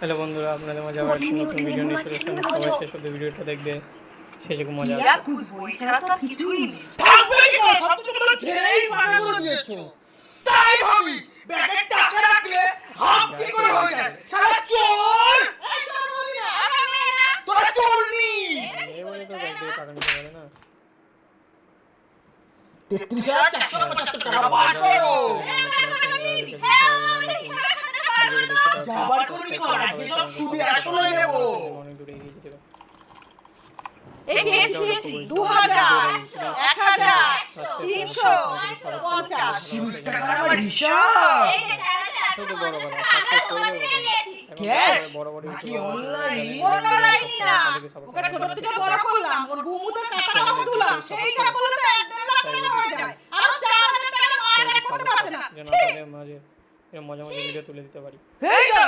Hello বন্ধুরা, আপনাদের মাঝে আবার একটা নতুন ভিডিও নিয়ে চলে আসলাম। সবাই শেষ অবধি ভিডিওটা দেখবে, শেষে খুব মজা ইয়ার খুঁজবো এছাড়া তো আর কিছুই নেই। থাকবে কি করে? সব তো তোমরা ছেড়েই ফাঁকা করে দিয়েছো। তাই ভাবি ব্যাগের টাকা রাখলে হাফ কি করে হয়ে যায়? শালা চোর! এই চোর বলবি না। তোরা চোর নি। এবারে তো ব্যাগ দিয়ে টাকা নিতে পারে না। ৩৩,৪৭৫ টাকা বার করো। যা বার করবি কর, আজকে সব সুদে আসলে নেব। অনেক দূরে এগিয়ে যেতে হবে। এই পেয়েছি 2000 1000 350 শিরুর টাকার আমার হিসাব। শুধু বড় বড় সাবস্ক্রাইব করবে ক্যাশ বড় বড় নাকি অনলাইন? অনলাইন না, ওকে ছোট থেকে বড় করলাম, ওর ঘুমুতে টাকা ধুলাম, সেই হিসাব করলে তো 1.5 লাখ টাকা হয়ে যায়। আর 4000 টাকা মার করতে পারছে না। যেন আপনাদের মাঝে এরকম মজা মজা ভিডিও তুলে দিতে পারি। এই যা